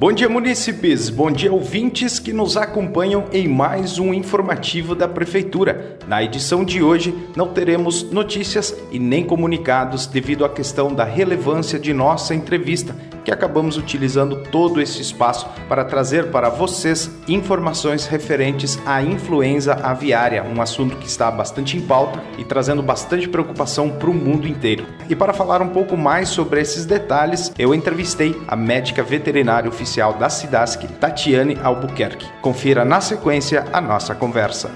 Bom dia, munícipes! Bom dia, ouvintes que nos acompanham em mais um informativo da Prefeitura. Na edição de hoje, não teremos notícias e nem comunicados devido à questão da relevância de nossa entrevista, que acabamos utilizando todo esse espaço para trazer para vocês informações referentes à influenza aviária, um assunto que está bastante em pauta e trazendo bastante preocupação para o mundo inteiro. E para falar um pouco mais sobre esses detalhes, eu entrevistei a médica veterinária oficial da SIDASC, Tatiane Albuquerque. Confira na sequência a nossa conversa.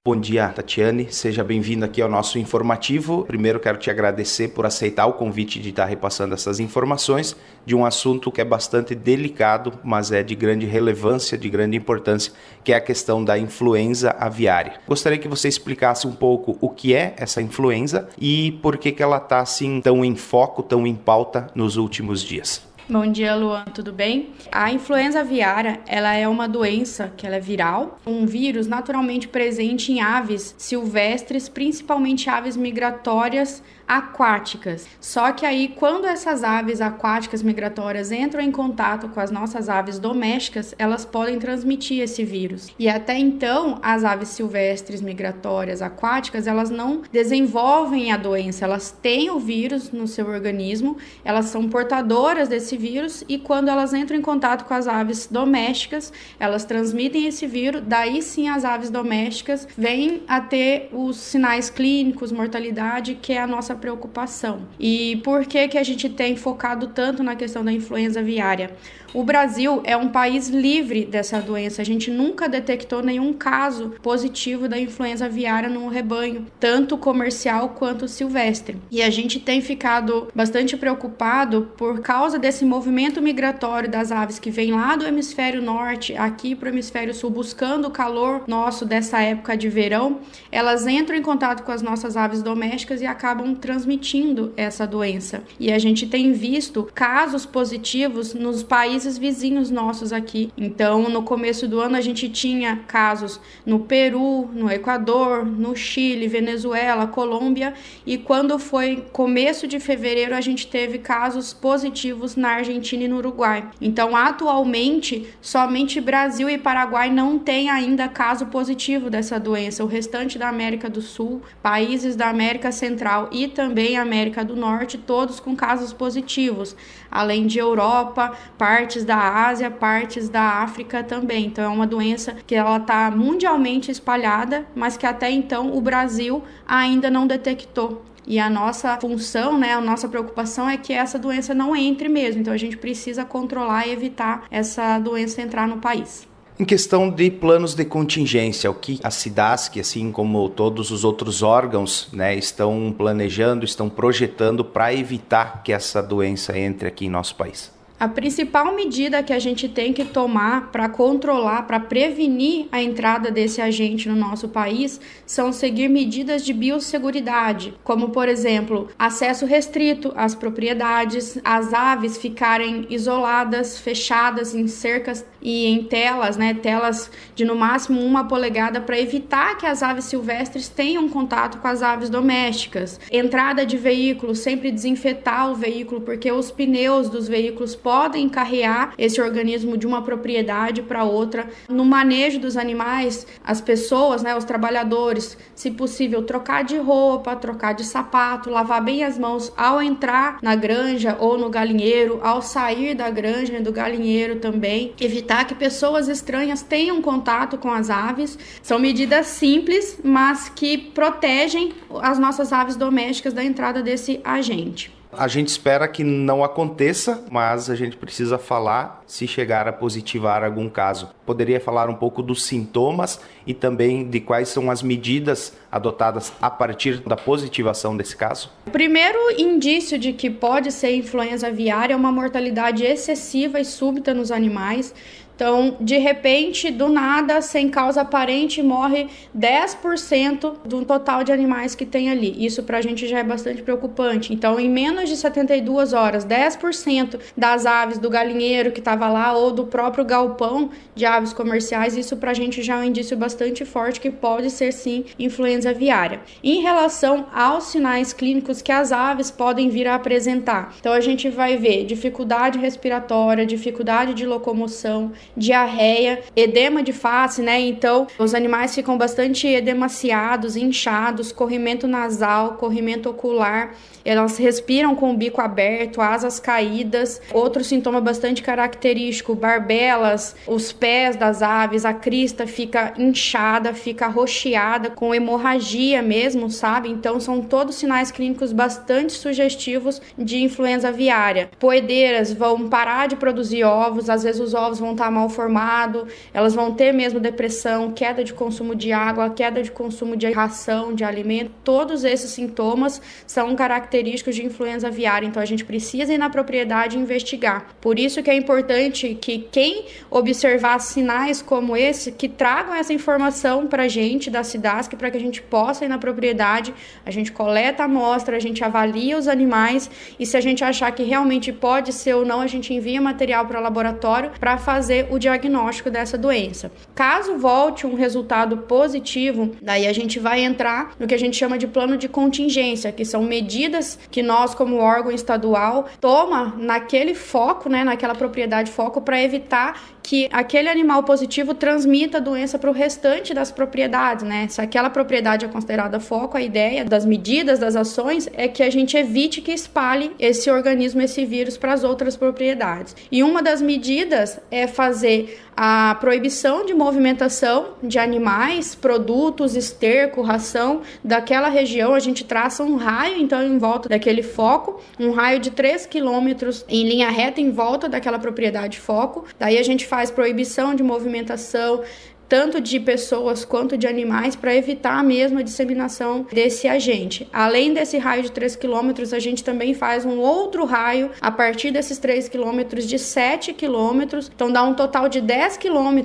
Bom dia, Tatiane. Seja bem-vinda aqui ao nosso informativo. Primeiro, quero te agradecer por aceitar o convite de estar repassando essas informações de um assunto que é bastante delicado, mas é de grande relevância, de grande importância, que é a questão da influenza aviária. Gostaria que você explicasse um pouco o que é essa influenza e por que ela está assim tão em foco, tão em pauta nos últimos dias. Bom dia, Luan, tudo bem? A influenza aviária, ela é uma doença que ela é viral, um vírus naturalmente presente em aves silvestres, principalmente aves migratórias aquáticas. Só que aí, quando essas aves aquáticas migratórias entram em contato com as nossas aves domésticas, elas podem transmitir esse vírus. E até então, as aves silvestres migratórias aquáticas, elas não desenvolvem a doença, elas têm o vírus no seu organismo, elas são portadoras desse vírus e quando elas entram em contato com as aves domésticas, elas transmitem esse vírus, daí sim as aves domésticas vêm a ter os sinais clínicos, mortalidade, que é a nossa preocupação. E por que a gente tem focado tanto na questão da influenza aviária? O Brasil é um país livre dessa doença. A gente nunca detectou nenhum caso positivo da influenza aviária no rebanho, tanto comercial quanto silvestre. E a gente tem ficado bastante preocupado por causa desse movimento migratório das aves que vêm lá do hemisfério norte aqui para o hemisfério sul buscando o calor nosso dessa época de verão. Elas entram em contato com as nossas aves domésticas e acabam transmitindo essa doença. E a gente tem visto casos positivos nos países vizinhos nossos aqui. Então, no começo do ano, a gente tinha casos no Peru, no Equador, no Chile, Venezuela, Colômbia, e quando foi começo de fevereiro, a gente teve casos positivos na Argentina e no Uruguai. Então, atualmente, somente Brasil e Paraguai não têm ainda caso positivo dessa doença. O restante da América do Sul, países da América Central e também América do Norte, todos com casos positivos, além de Europa, partes da Ásia, partes da África também. Então é uma doença que ela está mundialmente espalhada, mas que até então o Brasil ainda não detectou. E a nossa função, a nossa preocupação é que essa doença não entre mesmo. Então a gente precisa controlar e evitar essa doença entrar no país. Em questão de planos de contingência, o que a SIDASC, assim como todos os outros órgãos, estão planejando, estão projetando para evitar que essa doença entre aqui em nosso país? A principal medida que a gente tem que tomar para controlar, para prevenir a entrada desse agente no nosso país são seguir medidas de biosseguridade, como, por exemplo, acesso restrito às propriedades, as aves ficarem isoladas, fechadas em cercas e em telas, telas de no máximo 1 polegada para evitar que as aves silvestres tenham contato com as aves domésticas. Entrada de veículo, sempre desinfetar o veículo, porque os pneus dos veículos podem carregar esse organismo de uma propriedade para outra. No manejo dos animais, as pessoas, os trabalhadores, se possível, trocar de roupa, trocar de sapato, lavar bem as mãos ao entrar na granja ou no galinheiro, ao sair da granja e do galinheiro também, evitar que pessoas estranhas tenham contato com as aves. São medidas simples, mas que protegem as nossas aves domésticas da entrada desse agente. A gente espera que não aconteça, mas a gente precisa falar se chegar a positivar algum caso. Poderia falar um pouco dos sintomas e também de quais são as medidas adotadas a partir da positivação desse caso? O primeiro indício de que pode ser influenza aviária é uma mortalidade excessiva e súbita nos animais. Então, de repente, do nada, sem causa aparente, morre 10% do total de animais que tem ali. Isso pra gente já é bastante preocupante. Então, em menos de 72 horas, 10% das aves do galinheiro que estava lá ou do próprio galpão de aves comerciais, isso pra gente já é um indício bastante forte que pode ser sim influenza influenza aviária. Em relação aos sinais clínicos que as aves podem vir a apresentar, então a gente vai ver dificuldade respiratória, dificuldade de locomoção, diarreia, edema de face, né? Então os animais ficam bastante edemaciados, inchados, corrimento nasal, corrimento ocular, elas respiram com o bico aberto, asas caídas. Outro sintoma bastante característico, barbelas, os pés das aves, a crista fica inchada, fica roxeada, com hemorragia mesmo, sabe? Então são todos sinais clínicos bastante sugestivos de influenza aviária. Poedeiras vão parar de produzir ovos, às vezes os ovos vão estar mal formados, elas vão ter mesmo depressão, queda de consumo de água, queda de consumo de ração, de alimento. Todos esses sintomas são característicos de influenza aviária, então a gente precisa ir na propriedade e investigar. Por isso que é importante que quem observar sinais como esse, que tragam essa informação para a gente da SIDASC, para que a gente possa ir na propriedade, a gente coleta a amostra, a gente avalia os animais e se a gente achar que realmente pode ser ou não, a gente envia material para o laboratório para fazer o diagnóstico dessa doença. Caso volte um resultado positivo, daí a gente vai entrar no que a gente chama de plano de contingência, que são medidas que nós, como órgão estadual, toma naquele foco, né, naquela propriedade foco, para evitar que aquele animal positivo transmita a doença para o restante das propriedades, né? Se aquela propriedade é considerada foco, a ideia das medidas, das ações, é que a gente evite que espalhe esse organismo, esse vírus, para as outras propriedades. E uma das medidas é fazer a proibição de movimentação de animais, produtos, esterco, ração daquela região. A gente traça um raio, então, em volta daquele foco, um raio de 3 quilômetros em linha reta em volta daquela propriedade foco. Daí a gente faz proibição de movimentação, tanto de pessoas quanto de animais, para evitar mesmo a disseminação desse agente. Além desse raio de 3 km, a gente também faz um outro raio a partir desses 3 km de 7 km, então dá um total de 10 km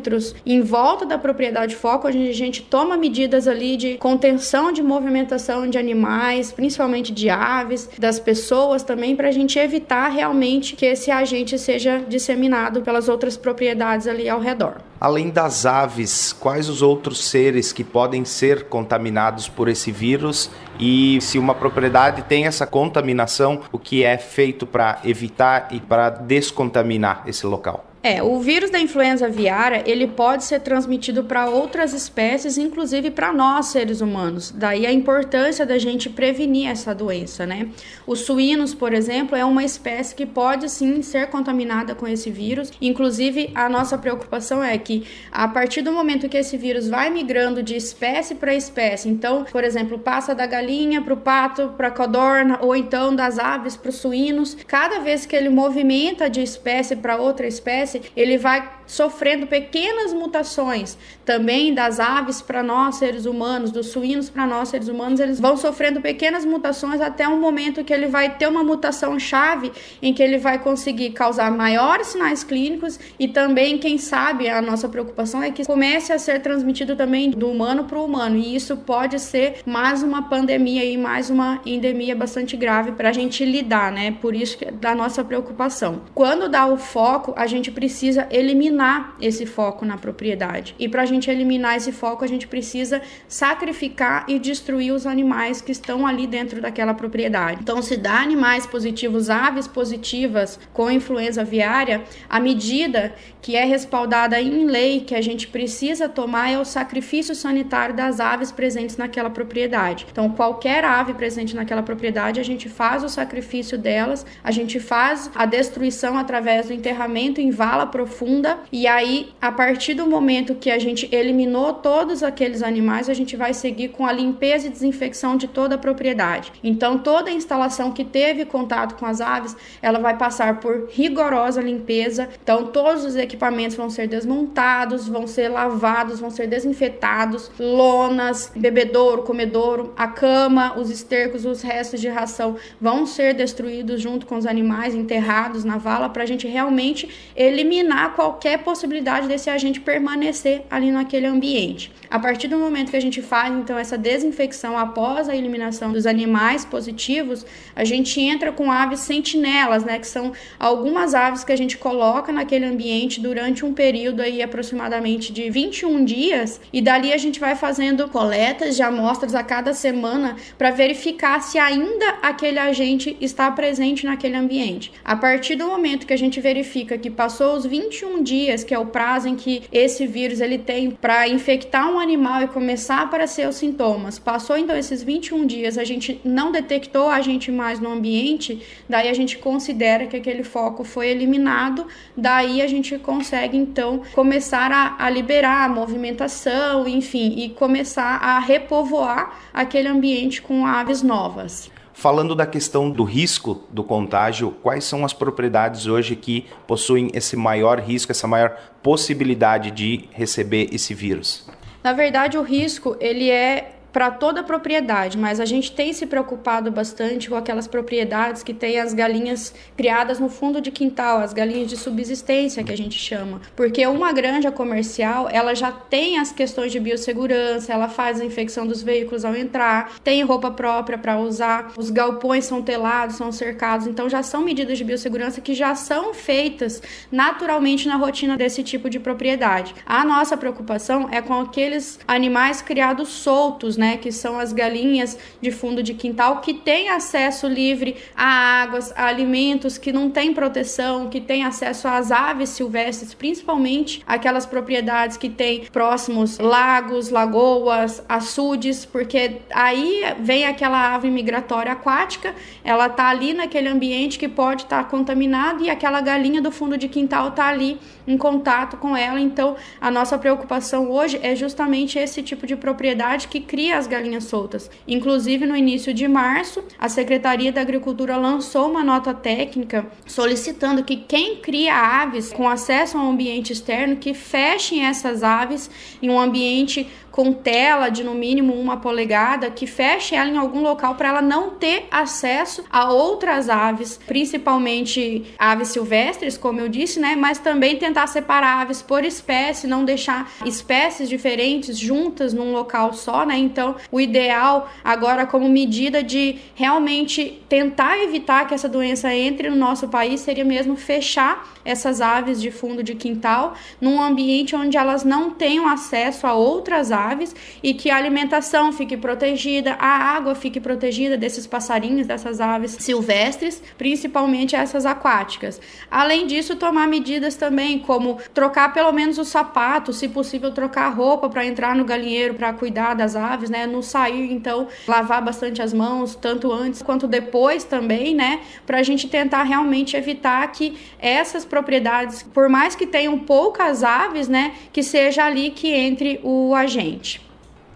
em volta da propriedade foco, onde a gente toma medidas ali de contenção de movimentação de animais, principalmente de aves, das pessoas também, para a gente evitar realmente que esse agente seja disseminado pelas outras propriedades ali ao redor. Além das aves, quais os outros seres que podem ser contaminados por esse vírus? E se uma propriedade tem essa contaminação, o que é feito para evitar e para descontaminar esse local? O vírus da influenza aviária, ele pode ser transmitido para outras espécies, inclusive para nós, seres humanos. Daí a importância da gente prevenir essa doença, né? Os suínos, por exemplo, é uma espécie que pode sim ser contaminada com esse vírus. Inclusive, a nossa preocupação é que a partir do momento que esse vírus vai migrando de espécie para espécie, então, por exemplo, passa da galinha para o pato, para a codorna, ou então das aves para os suínos, cada vez que ele movimenta de espécie para outra espécie, ele vai sofrendo pequenas mutações. Também das aves para nós, seres humanos, dos suínos para nós, seres humanos, eles vão sofrendo pequenas mutações até um momento que ele vai ter uma mutação chave em que ele vai conseguir causar maiores sinais clínicos e também, quem sabe, a nossa preocupação é que comece a ser transmitido também do humano para o humano, e isso pode ser mais uma pandemia e mais uma endemia bastante grave para a gente lidar, né? Por isso que é da nossa preocupação. Quando dá o foco, a gente precisa eliminar esse foco na propriedade. E para a gente eliminar esse foco, a gente precisa sacrificar e destruir os animais que estão ali dentro daquela propriedade. Então, se dá animais positivos, aves positivas com influenza aviária, a medida que é respaldada em lei que a gente precisa tomar é o sacrifício sanitário das aves presentes naquela propriedade. Então, qualquer ave presente naquela propriedade, a gente faz o sacrifício delas, a gente faz a destruição através do enterramento em vala profunda, e aí, a partir do momento que a gente eliminou todos aqueles animais, a gente vai seguir com a limpeza e desinfecção de toda a propriedade. Então, toda a instalação que teve contato com as aves, ela vai passar por rigorosa limpeza. Então, todos os equipamentos vão ser desmontados, vão ser lavados, vão ser desinfetados, lonas, bebedouro, comedouro, a cama, os estercos, os restos de ração vão ser destruídos junto com os animais, enterrados na vala, para a gente realmente eliminar eliminar qualquer possibilidade desse agente permanecer ali naquele ambiente. A partir do momento que a gente faz, então, essa desinfecção após a eliminação dos animais positivos, a gente entra com aves sentinelas, né, que são algumas aves que a gente coloca naquele ambiente durante um período aí aproximadamente de 21 dias, e dali a gente vai fazendo coletas de amostras a cada semana para verificar se ainda aquele agente está presente naquele ambiente. A partir do momento que a gente verifica que passou os 21 dias, que é o prazo em que esse vírus ele tem para infectar um animal e começar a aparecer os sintomas, passou então esses 21 dias, a gente não detectou a agente mais no ambiente, daí a gente considera que aquele foco foi eliminado, daí a gente consegue então começar a liberar a movimentação, enfim, e começar a repovoar aquele ambiente com aves novas. Falando da questão do risco do contágio, quais são as propriedades hoje que possuem esse maior risco, essa maior possibilidade de receber esse vírus? Na verdade, o risco, ele é para toda a propriedade, mas a gente tem se preocupado bastante com aquelas propriedades que tem as galinhas criadas no fundo de quintal, as galinhas de subsistência que a gente chama, porque uma granja comercial, ela já tem as questões de biossegurança, ela faz a infecção dos veículos ao entrar, tem roupa própria para usar, os galpões são telados, são cercados, então já são medidas de biossegurança que já são feitas naturalmente na rotina desse tipo de propriedade. A nossa preocupação é com aqueles animais criados soltos, né, que são as galinhas de fundo de quintal, que têm acesso livre a águas, a alimentos, que não têm proteção, que têm acesso às aves silvestres, principalmente aquelas propriedades que têm próximos lagos, lagoas, açudes, porque aí vem aquela ave migratória aquática, ela tá ali naquele ambiente que pode estar contaminado e aquela galinha do fundo de quintal tá ali em contato com ela. Então, a nossa preocupação hoje é justamente esse tipo de propriedade que cria as galinhas soltas. Inclusive, no início de março, a Secretaria da Agricultura lançou uma nota técnica solicitando que quem cria aves com acesso a um ambiente externo, que fechem essas aves em um ambiente com tela de no mínimo 1 polegada, que feche ela em algum local para ela não ter acesso a outras aves, principalmente aves silvestres, como eu disse, né? Mas também tentar separar aves por espécie, não deixar espécies diferentes juntas num local só, né? Então, o ideal agora, como medida de realmente tentar evitar que essa doença entre no nosso país, seria mesmo fechar essas aves de fundo de quintal num ambiente onde elas não tenham acesso a outras aves e que a alimentação fique protegida, a água fique protegida desses passarinhos, dessas aves silvestres, principalmente essas aquáticas. Além disso, tomar medidas também como trocar pelo menos o sapato, se possível trocar a roupa para entrar no galinheiro para cuidar das aves, né? No sair, então, lavar bastante as mãos, tanto antes quanto depois também, né? Para a gente tentar realmente evitar que essas propriedades, por mais que tenham poucas aves, né, que seja ali que entre o agente.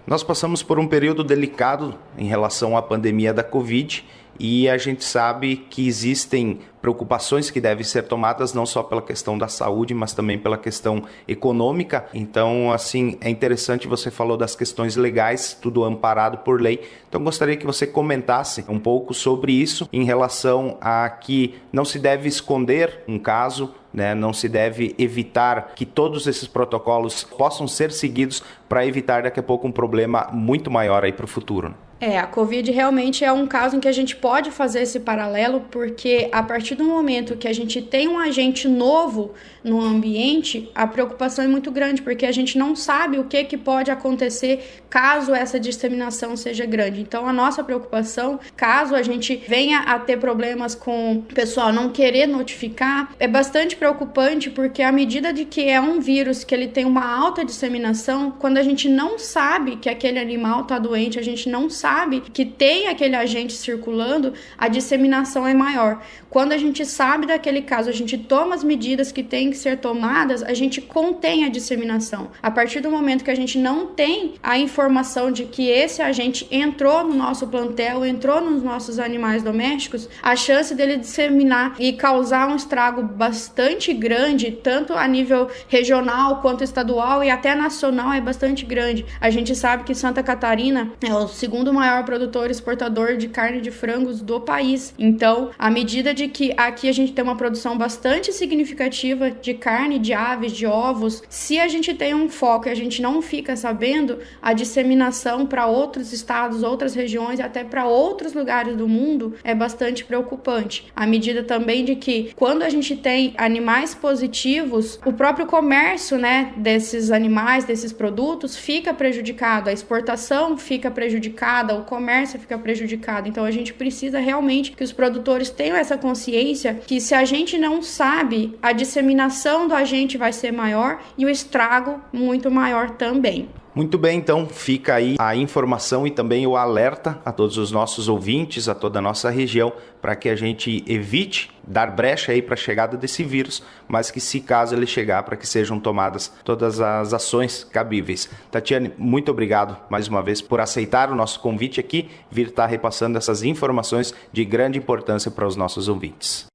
Nós passamos por um período delicado em relação à pandemia da Covid e a gente sabe que existem preocupações que devem ser tomadas não só pela questão da saúde, mas também pela questão econômica. Então, assim, é interessante, você falou das questões legais, tudo amparado por lei. Então, gostaria que você comentasse um pouco sobre isso em relação a que não se deve esconder um caso, né? Não se deve evitar que todos esses protocolos possam ser seguidos para evitar daqui a pouco um problema muito maior aí para o futuro. A Covid realmente é um caso em que a gente pode fazer esse paralelo, porque a partir do momento que a gente tem um agente novo no ambiente, a preocupação é muito grande, porque a gente não sabe o que pode acontecer caso essa disseminação seja grande. Então, a nossa preocupação, caso a gente venha a ter problemas com o pessoal não querer notificar, é bastante preocupante, porque à medida de que é um vírus que ele tem uma alta disseminação, quando a gente não sabe que aquele animal está doente, a gente não sabe que tem aquele agente circulando, a disseminação é maior. Quando a gente sabe daquele caso, a gente toma as medidas que têm que ser tomadas, a gente contém a disseminação. A partir do momento que a gente não tem a informação de que esse agente entrou no nosso plantel, entrou nos nossos animais domésticos, a chance dele disseminar e causar um estrago bastante grande, tanto a nível regional quanto estadual e até nacional, é bastante grande. A gente sabe que Santa Catarina é o segundo maior produtor exportador de carne de frangos do país. Então, à medida de que aqui a gente tem uma produção bastante significativa de carne, de aves, de ovos, se a gente tem um foco e a gente não fica sabendo, a disseminação para outros estados, outras regiões e até para outros lugares do mundo é bastante preocupante. À medida também de que quando a gente tem animais positivos, o próprio comércio, né, desses animais, desses produtos fica prejudicado, a exportação fica prejudicada, o comércio fica prejudicado. Então a gente precisa realmente que os produtores tenham essa consciência que se a gente não sabe, a disseminação do agente vai ser maior e o estrago muito maior também. Muito bem, então fica aí a informação e também o alerta a todos os nossos ouvintes, a toda a nossa região, para que a gente evite dar brecha aí para a chegada desse vírus, mas que se caso ele chegar, para que sejam tomadas todas as ações cabíveis. Tatiane, muito obrigado mais uma vez por aceitar o nosso convite aqui, vir estar repassando essas informações de grande importância para os nossos ouvintes.